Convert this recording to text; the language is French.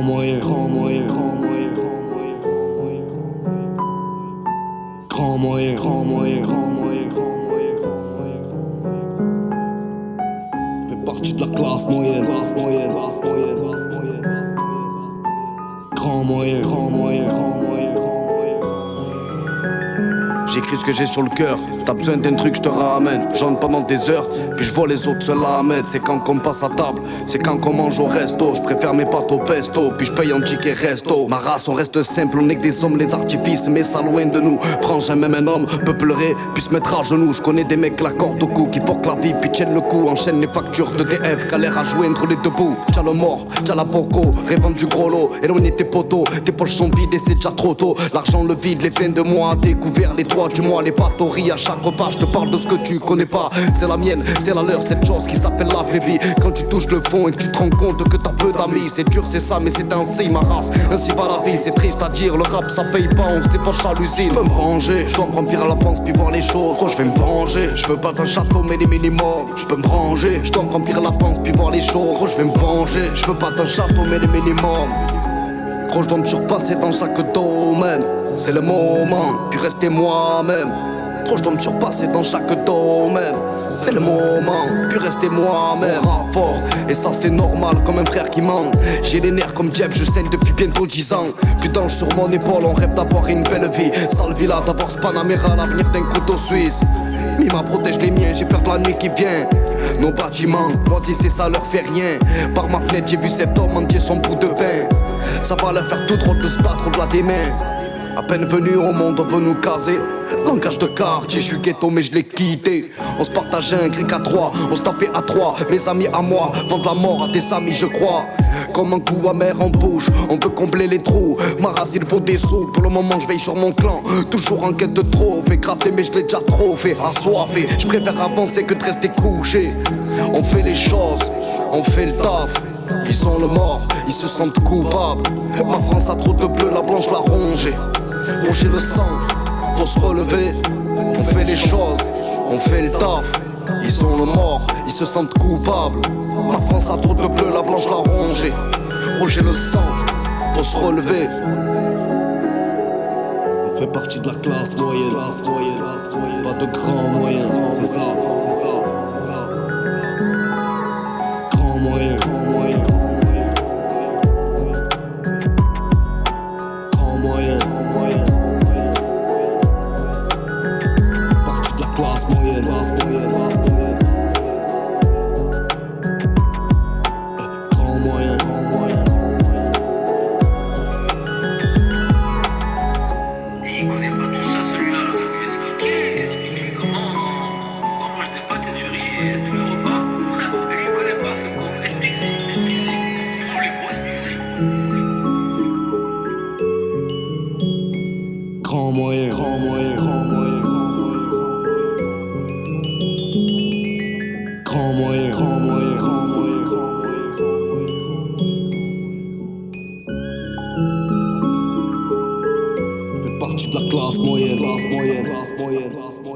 moyen, grand moyen, grand moyen, grand moyen, grand moyen, grand moyen, grand moyen, grand moyen, fait partie de la classe moyenne, classe moyenne, classe moyenne, classe moyenne, classe moyenne, grand moyen, grand moyen, grand moyen, grand moyen. J'écris ce que j'ai sur le cœur. T'as besoin d'un truc, je te ramène. J'en pendant des heures, puis je vois les autres se la mettre. C'est quand qu'on passe à table, c'est quand qu'on mange au resto. Je préfère mes pâtes au pesto, puis je paye en ticket resto. Ma race, on reste simple, on est que des hommes, les artifices, mais ça loin de nous. Franchement, même un homme peut pleurer, puis se mettre à genoux. Je connais des mecs la corde au cou, qui forquent la vie, puis tiennent le coup. Enchaînent les factures de TF, galère à joindre les deux bouts. T'as le mort, t'as la poco, rêvant du gros lot. Éloigner tes poteaux, tes poches sont vides et c'est déjà trop tôt. L'argent le vide, les fins de mois, découvert les toits du mois, les batteries à chaque repas. Je te parle de ce que tu connais pas. C'est la mienne, c'est la leur, cette chose qui s'appelle la vraie vie. Quand tu touches le fond et que tu te rends compte que t'as peu d'amis, c'est dur, c'est ça, mais c'est ainsi ma race. Ainsi va la vie, c'est triste à dire. Le rap ça paye pas, on se débauche à l'usine. Je peux me ranger, je dois me remplir à la panse puis voir les choses. Oh, je vais me venger, je veux pas d'un château mais des minimums. Je peux me ranger, je dois me remplir à la panse puis voir les choses. Oh, je vais me venger, je veux pas d'un château mais des minimums. Gros, je dois me surpasser dans chaque domaine. C'est le moment, puis rester moi-même. Gros, je dois me surpasser dans chaque domaine. C'est le moment, puis rester moi-même. Rap fort, et ça c'est normal comme un frère qui ment. J'ai les nerfs comme Jeff, je saigne depuis bientôt 10 ans. Plus d'ange sur mon épaule, on rêve d'avoir une belle vie. Sale villa, d'avoir ce Panamera, l'avenir d'un couteau suisse. Mima protège les miens, j'ai peur de la nuit qui vient. Nos bâtiments, moisissés ça leur fait rien. Par ma fenêtre j'ai vu cet homme entier son bout de pain. Ça va leur faire tout drôle de se battre au-delà des mains. À peine venu au monde, on veut nous caser. Langage de quartier, je suis ghetto mais je l'ai quitté. On se partageait un grec à 3, on se tapait à 3. Mes amis à moi, vendent la mort à tes amis je crois. Comme un coup amer en bouche, on veut combler les trous. Ma race il faut des sous, pour le moment je veille sur mon clan. Toujours en quête de trophée, gratter mais je l'ai déjà trop fait. Assoiffé, je préfère avancer que de rester couché. On fait les choses, on fait le taf. Ils sont le mort, ils se sentent coupables. Ma France a trop de bleu, la blanche l'a rongée. Ronger le sang, pour se relever. On fait les choses, on fait le taf. Ils sont le mort, ils se sentent coupables. Ma France a trop de bleu, la blanche l'a rongée. Ronger le sang, pour se relever. On fait partie de la classe moyenne, classe moyenne, classe moyenne. Pas de grand moyen, c'est ça, c'est ça, c'est ça. Grand moyen, grand moyen, grand moyen, grand moyen. Partie de la classe moyenne, classe moyenne, classe moyenne. Grand moyen, grand moyen. Il connaît pas tout ça, celui-là, là, faut lui expliquer, explique-lui comment on mange des pâtes et du riz tous les repas. Lui, il connaît pas ce qu'on explique-y, explique-y. Prends les mots, explique-y. Grand moyen, grand moyen, grand moyen, grand moyen. Grand moyen, grand moyen, grand moyen, grand moyen, grand moyen. Fait partie de la classe moyenne, classe moyenne, classe moyenne, classe moyenne.